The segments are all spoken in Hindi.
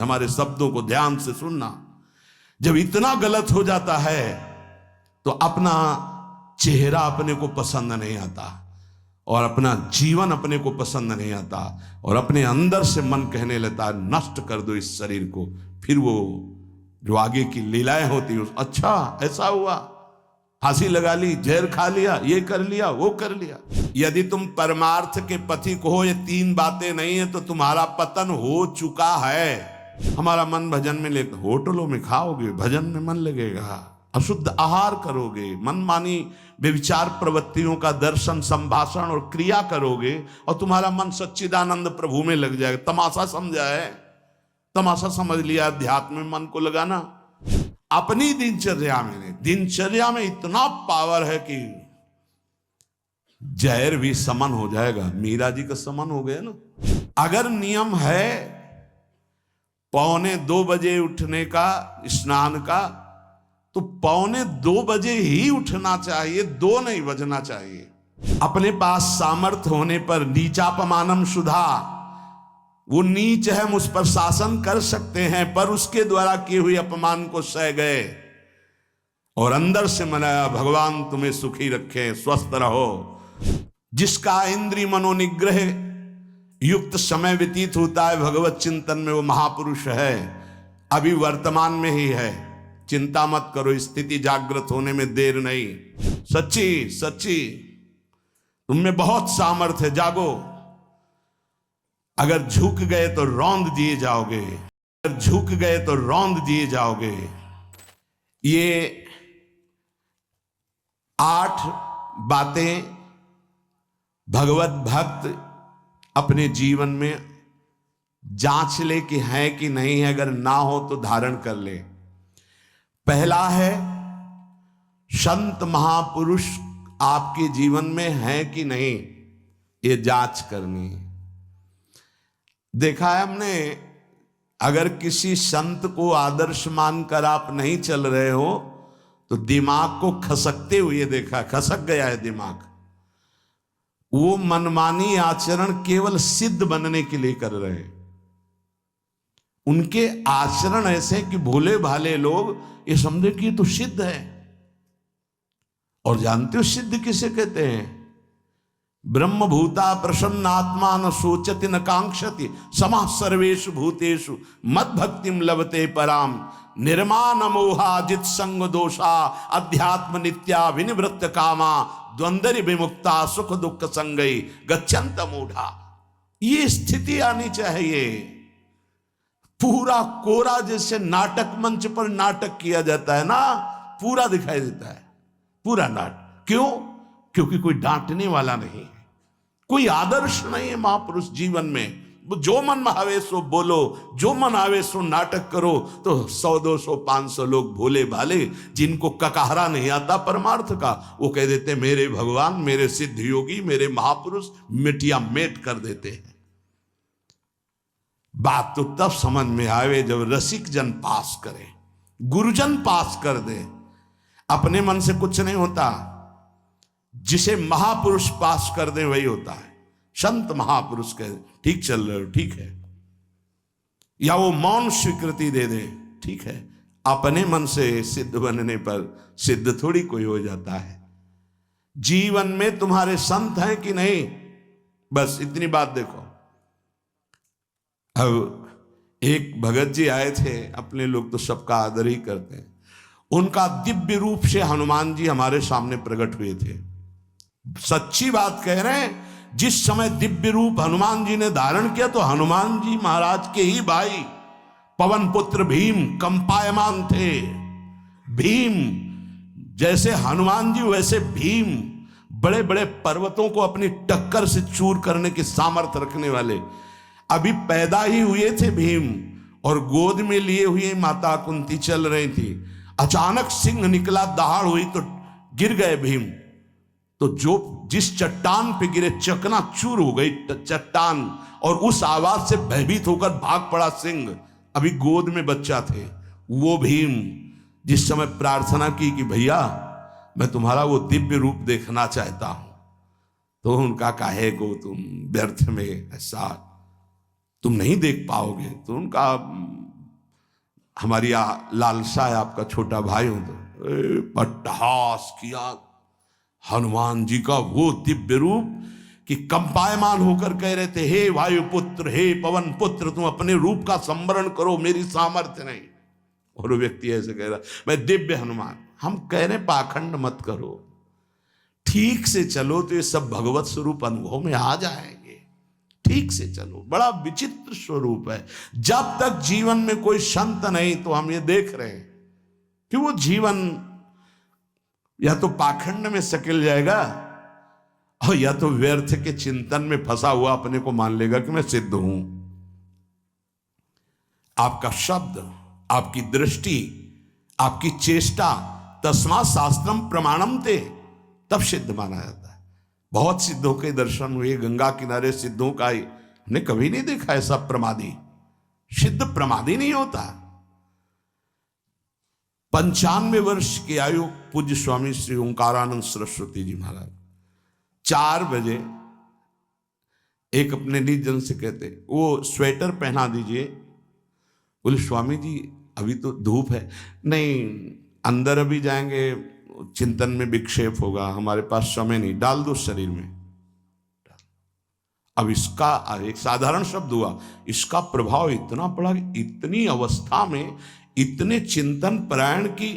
हमारे शब्दों को ध्यान से सुनना। जब इतना गलत हो जाता है तो अपना चेहरा अपने को पसंद नहीं आता और अपना जीवन अपने को पसंद नहीं आता और अपने अंदर से मन कहने लगता है नष्ट कर दो इस शरीर को। फिर वो जो आगे की लीलाएं होती है, अच्छा ऐसा हुआ, फांसी लगा ली, जहर खा लिया, ये कर लिया, वो कर लिया। यदि तुम परमार्थ के पथिक हो, ये तीन बातें नहीं है तो तुम्हारा पतन हो चुका है। हमारा मन भजन में ले, होटलों में खाओगे, भजन में मन लगेगा, अशुद्ध आहार करोगे, मनमानी व्यभिचार प्रवृत्तियों का दर्शन, संभाषण और क्रिया करोगे और तुम्हारा मन सच्चिदानंद प्रभु में लग जाएगा। तमाशा समझा है, तमाशा समझ लिया अध्यात्म में मन को लगाना। अपनी दिनचर्या में इतना पावर है कि जहर भी समन हो जाएगा। मीरा जी का समन हो गया ना। अगर नियम है 1:45 बजे उठने का, स्नान का, तो 1:45 बजे ही उठना चाहिए, 2 नहीं बजना चाहिए। अपने पास सामर्थ्य होने पर नीचापमानम सुधा, वो नीच है, हम उस पर शासन कर सकते हैं, पर उसके द्वारा किए हुए अपमान को सह गए और अंदर से मनाया भगवान तुम्हें सुखी रखे, स्वस्थ रहो। जिसका इंद्रिय मनोनिग्रह युक्त समय व्यतीत होता है भगवत चिंतन में, वो महापुरुष है। अभी वर्तमान में ही है, चिंता मत करो, स्थिति जागृत होने में देर नहीं। सच्ची तुम में बहुत सामर्थ्य है, जागो। अगर झुक गए तो रौंद दिए जाओगे, अगर झुक गए तो रौंद दिए जाओगे। ये 8 बातें भगवत भक्त अपने जीवन में जांच ले कि है कि नहीं है, अगर ना हो तो धारण कर ले। पहला है, संत महापुरुष आपके जीवन में है कि नहीं, ये जांच करनी है। देखा है हमने, अगर किसी संत को आदर्श मानकर आप नहीं चल रहे हो तो दिमाग को खसकते हुए देखा, खसक गया है दिमाग। वो मनमानी आचरण केवल सिद्ध बनने के लिए कर रहे हैं। उनके आचरण ऐसे कि भोले भाले लोग ये समझे कि ये तो सिद्ध है। और जानते हो सिद्ध किसे कहते हैं? ब्रह्म भूता प्रसन्नात्मा न सोचति न कांक्षति समः सर्वेषु भूतेषु मद भक्तिम लभते पराम निर्माण मोहाजित संग दोषा अध्यात्म नित्या विनिवृत्त कामा द्वंद्व विमुक्ता सुख दुख संगई गच्छन्त मूढ़ा। ये स्थिति आनी चाहिए। पूरा कोरा जैसे नाटक मंच पर नाटक किया जाता है ना, पूरा दिखाई देता है, पूरा नाटक। क्यों? क्योंकि कोई डांटने वाला नहीं है, कोई आदर्श नहीं है महापुरुष जीवन में। जो मन में आवे सो बोलो, जो मन आवे सो नाटक करो, तो 100 200 500 लोग भोले भाले जिनको ककाहरा नहीं आता परमार्थ का, वो कह देते मेरे भगवान, मेरे सिद्ध योगी, मेरे महापुरुष मिटिया मेट कर देते हैं। बात तो तब समझ में आवे जब रसिक जन पास करे, गुरुजन पास कर दे। अपने मन से कुछ नहीं होता, जिसे महापुरुष पास कर दे वही होता है। संत महापुरुष कहे ठीक चल रहे हो, ठीक है, या वो मौन स्वीकृति दे दे, ठीक है। अपने मन से सिद्ध बनने पर सिद्ध थोड़ी कोई हो जाता है। जीवन में तुम्हारे संत हैं कि नहीं, बस इतनी बात देखो। अब एक भगत जी आए थे, अपने लोग तो सबका आदर ही करते हैं। उनका दिव्य रूप से हनुमान जी हमारे सामने प्रकट हुए थे। सच्ची बात कह रहे हैं, जिस समय दिव्य रूप हनुमान जी ने धारण किया तो हनुमान जी महाराज के ही भाई पवन पुत्र भीम कंपायमान थे। भीम जैसे हनुमान जी वैसे भीम, बड़े बड़े पर्वतों को अपनी टक्कर से चूर करने की सामर्थ्य रखने वाले। अभी पैदा ही हुए थे भीम और गोद में लिए हुए माता कुंती चल रही थी। अचानक सिंह निकला, दहाड़ हुई तो गिर गए भीम। तो जो जिस चट्टान पे गिरे चकना चूर हो गई चट्टान, और उस आवाज से भयभीत होकर भाग पड़ा सिंह। अभी गोद में बच्चा थे। वो भीम जिस समय प्रार्थना की कि भैया मैं तुम्हारा वो दिव्य रूप देखना चाहता हूं, तो उनका काहे को तुम व्यर्थ में ऐसा तुम नहीं देख पाओगे। तो उनका हमारी लालसा है आपका छोटा भाई हो तो अट्टहास किया हनुमान जी का वो दिव्य रूप कि कंपायमान होकर कह रहे थे, हे वायुपुत्र, हे पवन पुत्र, तुम अपने रूप का संवरण करो, मेरी सामर्थ्य नहीं। और वो व्यक्ति ऐसे कह रहा, मैं दिव्य हनुमान। हम कह रहे पाखंड मत करो, ठीक से चलो तो ये सब भगवत स्वरूप अनुभव में आ जाएंगे। ठीक से चलो, बड़ा विचित्र स्वरूप है। जब तक जीवन में कोई संत नहीं तो हम ये देख रहे हैं कि वो जीवन या तो पाखंड में सकिल जाएगा और या तो व्यर्थ के चिंतन में फंसा हुआ अपने को मान लेगा कि मैं सिद्ध हूं। आपका शब्द, आपकी दृष्टि, आपकी चेष्टा, तस्मात् शास्त्रम प्रमाणम ते, तब सिद्ध माना जाता है। बहुत सिद्धों के दर्शन हुए, गंगा किनारे सिद्धों का हमने कभी नहीं देखा ऐसा प्रमादी। सिद्ध प्रमादी नहीं होता। 95 वर्ष की आयु पूज्य स्वामी श्री ओंकारानंद सरस्वती जी महाराज 4 बजे एक अपने निजन से कहते, वो स्वेटर पहना दीजिए। बोले स्वामी जी अभी तो धूप है। नहीं, अंदर अभी जाएंगे, चिंतन में विक्षेप होगा, हमारे पास समय नहीं, डाल दो शरीर में। अब इसका एक साधारण शब्द हुआ, इसका प्रभाव इतना पड़ा कि इतनी अवस्था में इतने चिंतन परायण की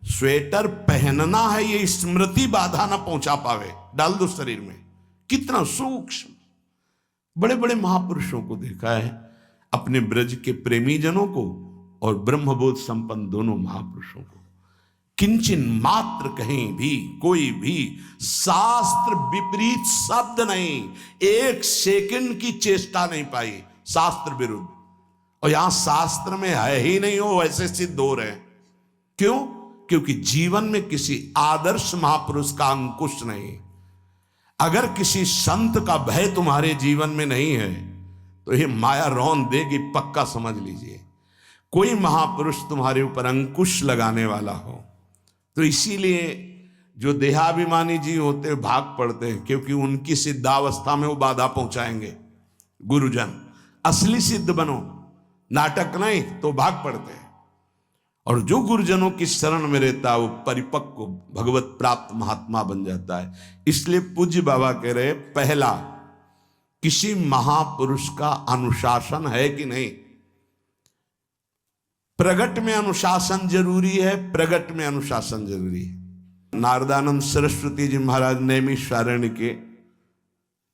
स्वेटर पहनना है ये स्मृति बाधा ना पहुंचा पावे, डाल दो शरीर में। कितना सूक्ष्म। बड़े बड़े महापुरुषों को देखा है, अपने ब्रज के प्रेमी जनों को और ब्रह्मबोध संपन्न दोनों महापुरुषों को, किंचन मात्र कहीं भी कोई भी शास्त्र विपरीत शब्द नहीं, 1 सेकंड की चेष्टा नहीं पाई शास्त्र विरुद्ध। और यहां शास्त्र में है ही नहीं, हो वैसे सिद्ध हो रहे हैं। क्यों? क्योंकि जीवन में किसी आदर्श महापुरुष का अंकुश नहीं। अगर किसी संत का भय तुम्हारे जीवन में नहीं है तो ये माया रौन देगी, पक्का समझ लीजिए। कोई महापुरुष तुम्हारे ऊपर अंकुश लगाने वाला हो तो इसीलिए जो देहाभिमानी जी होते भाग पड़ते हैं, क्योंकि उनकी सिद्धावस्था में वो बाधा पहुंचाएंगे गुरुजन। असली सिद्ध बनो, नाटक नहीं, तो भाग पड़ते हैं। और जो गुरुजनों की शरण में रहता है वो परिपक्व भगवत प्राप्त महात्मा बन जाता है। इसलिए पूज्य बाबा कह रहे, पहला, किसी महापुरुष का अनुशासन है कि नहीं। प्रगट में अनुशासन जरूरी है, प्रगट में अनुशासन जरूरी है। नारदानंद सरस्वती जी महाराज नैमिषारण्य के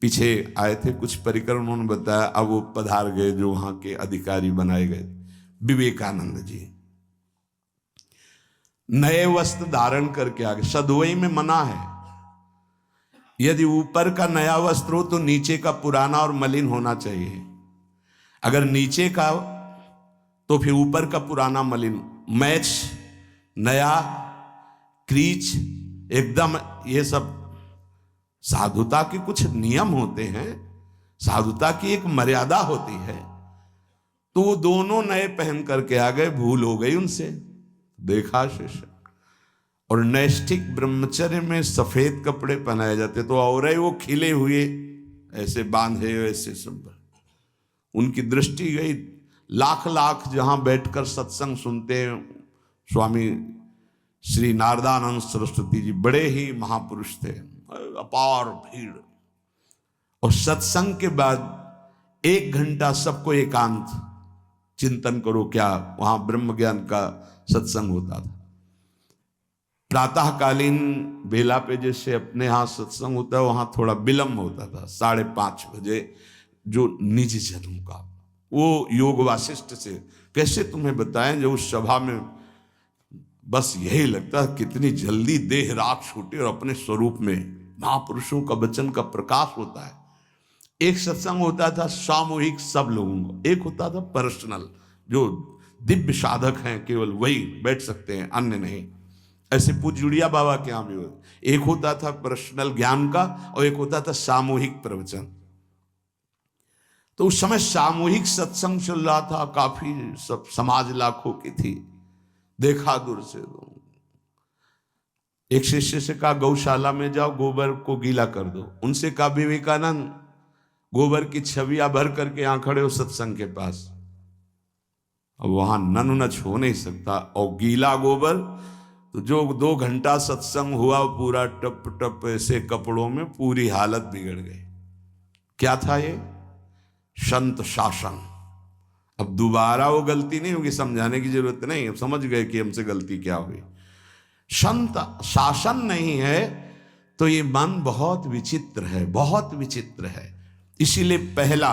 पीछे आए थे, कुछ परिक्रम उन्होंने बताया। अब वो पधार गए जो वहां के अधिकारी बनाए गए, विवेकानंद जी। नए वस्त्र धारण करके आ गए। सदुवई में मना है, यदि ऊपर का नया वस्त्र हो तो नीचे का पुराना और मलिन होना चाहिए। अगर नीचे का तो फिर ऊपर का पुराना मलिन, मैच नया, क्रीच एकदम, ये सब साधुता के कुछ नियम होते हैं, साधुता की एक मर्यादा होती है। तो वो दोनों नए पहन करके आ गए, भूल हो गई उनसे, देखा शिष्य। और नैष्ठिक ब्रह्मचर्य में सफेद कपड़े पहनाए जाते, तो और वो खिले हुए ऐसे बांधे ऐसे सब, उनकी दृष्टि गई। लाख लाख जहां बैठकर सत्संग सुनते हैं स्वामी श्री नारदानंद सरस्वती जी, बड़े ही महापुरुष थे, अपार भीड़। और सत्संग के बाद 1 घंटा सबको एकांत चिंतन करो। क्या वहां ब्रह्म ज्ञान का सत्संग होता था। प्रातःकालीन बेला पे जैसे अपने यहाँ सत्संग होता है, वहां थोड़ा विलंब होता था, 5:30 बजे। जो निज जनों का वो योग वासिष्ठ से कैसे तुम्हें बताएं, जो उस सभा में बस यही लगता है कितनी जल्दी देह राख छूटे और अपने स्वरूप में महापुरुषों का वचन का प्रकाश होता है। एक सत्संग होता था सामूहिक सब लोगों को, एक होता था पर्सनल, जो दिव्य साधक हैं केवल वही बैठ सकते हैं, अन्य नहीं। ऐसे पूज्य बाबा के यहाँ भी एक होता था पर्सनल ज्ञान का और एक होता था सामूहिक प्रवचन। तो उस समय सामूहिक सत्संग चल रहा था, काफी सब समाज लाखों की थी। देखा दूर से, एक शिष्य से कहा गौशाला में जाओ, गोबर को गीला कर दो। उनसे कहा विवेकानंद गोबर की छवियां भर करके यहां खड़े हो सत्संग के पास, अब वहां नन नच हो नहीं सकता। और गीला गोबर तो जो 2 घंटा सत्संग हुआ पूरा टप टप ऐसे कपड़ों में पूरी हालत बिगड़ गई। क्या था ये? संत शासन। अब दोबारा वो गलती नहीं होगी, समझाने की जरूरत नहीं, अब समझ गए कि हमसे गलती क्या हुई। संत शासन नहीं है तो ये मन बहुत विचित्र है, बहुत विचित्र है। इसीलिए पहला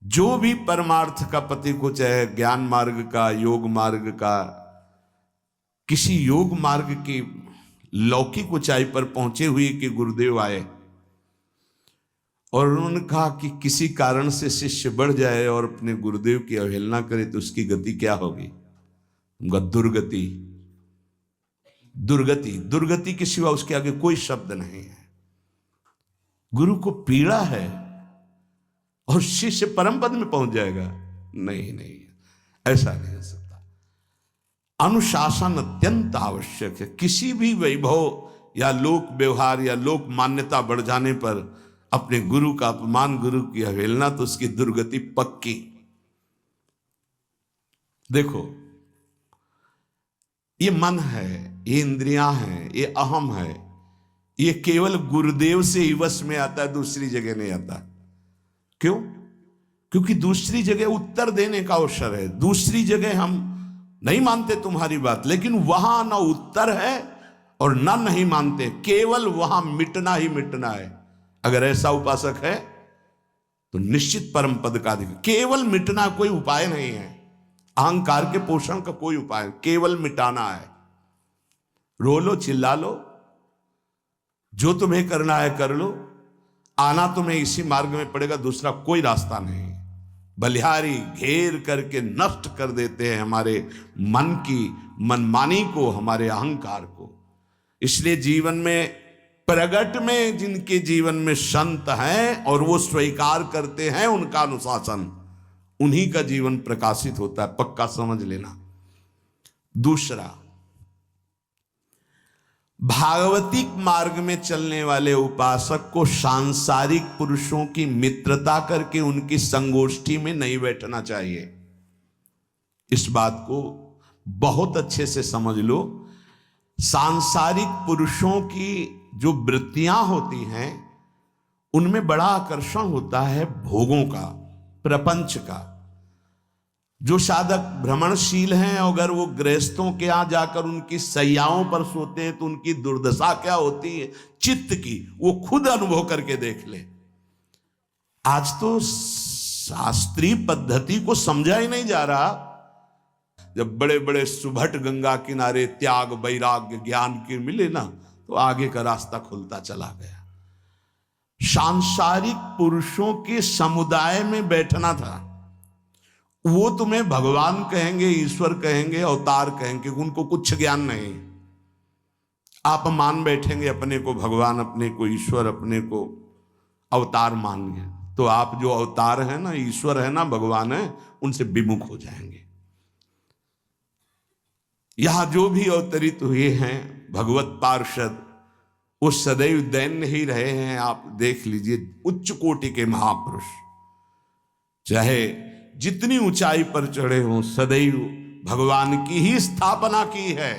जो भी परमार्थ का पति को, चाहे ज्ञान मार्ग का, योग मार्ग का, किसी योग मार्ग की लौकिक ऊंचाई पर पहुंचे हुए कि गुरुदेव आए और उन्होंने कहा कि किसी कारण से शिष्य बढ़ जाए और अपने गुरुदेव की अवहेलना करे तो उसकी गति क्या होगी? उनका दुर्गति। दुर्गति, दुर्गति के सिवा उसके आगे कोई शब्द नहीं है। गुरु को पीड़ा है और शिष्य परम पद में पहुंच जाएगा? नहीं नहीं, ऐसा नहीं हो सकता। अनुशासन अत्यंत आवश्यक है। किसी भी वैभव या लोक व्यवहार या लोक मान्यता बढ़ जाने पर अपने गुरु का अपमान, गुरु की अवहेलना, तो उसकी दुर्गति पक्की। देखो, ये मन है, ये इंद्रियां हैं, ये अहम है, ये केवल गुरुदेव से ही वश में आता है, दूसरी जगह नहीं आता। क्यों? क्योंकि दूसरी जगह उत्तर देने का अवसर है। दूसरी जगह हम नहीं मानते तुम्हारी बात, लेकिन वहां ना उत्तर है और ना नहीं मानते, केवल वहां मिटना ही मिटना है। अगर ऐसा उपासक है तो निश्चित परम पद का अधिकार। केवल मिटना कोई उपाय नहीं है, अहंकार के पोषण का कोई उपाय, केवल मिटाना है। रो लो, चिल्ला लो, जो तुम्हें करना है कर लो, आना तुम्हें इसी मार्ग में पड़ेगा, दूसरा कोई रास्ता नहीं। बलिहारी घेर करके नष्ट कर देते हैं हमारे मन की मनमानी को, हमारे अहंकार को। इसलिए जीवन में प्रगट में जिनके जीवन में संत हैं और वो स्वीकार करते हैं उनका अनुशासन, उन्हीं का जीवन प्रकाशित होता है, पक्का समझ लेना। दूसरा, भागवतिक मार्ग में चलने वाले उपासक को सांसारिक पुरुषों की मित्रता करके उनकी संगोष्ठी में नहीं बैठना चाहिए। इस बात को बहुत अच्छे से समझ लो। सांसारिक पुरुषों की जो वृत्तियां होती हैं उनमें बड़ा आकर्षण होता है भोगों का, प्रपंच का। जो साधक भ्रमणशील हैं, अगर वो गृहस्थों के यहां जाकर उनकी सैयाओं पर सोते हैं तो उनकी दुर्दशा क्या होती है चित्त की, वो खुद अनुभव करके देख ले। आज तो शास्त्रीय पद्धति को समझा ही नहीं जा रहा। जब बड़े बड़े सुभट गंगा किनारे त्याग, वैराग्य, ज्ञान के मिले ना, तो आगे का रास्ता खुलता चला गया। सांसारिक पुरुषों के समुदाय में बैठना था। वो तुम्हें भगवान कहेंगे, ईश्वर कहेंगे, अवतार कहेंगे, उनको कुछ ज्ञान नहीं। आप मान बैठेंगे अपने को भगवान, अपने को ईश्वर, अपने को अवतार मानिए, तो आप जो अवतार है ना, ईश्वर है ना, भगवान है, उनसे विमुख हो जाएंगे। यहां जो भी अवतरित हुए हैं भगवत पार्षद, वो सदैव दैन्य ही रहे हैं। आप देख लीजिए, उच्च कोटि के महापुरुष चाहे जितनी ऊंचाई पर चढ़े हों, सदैव भगवान की ही स्थापना की है।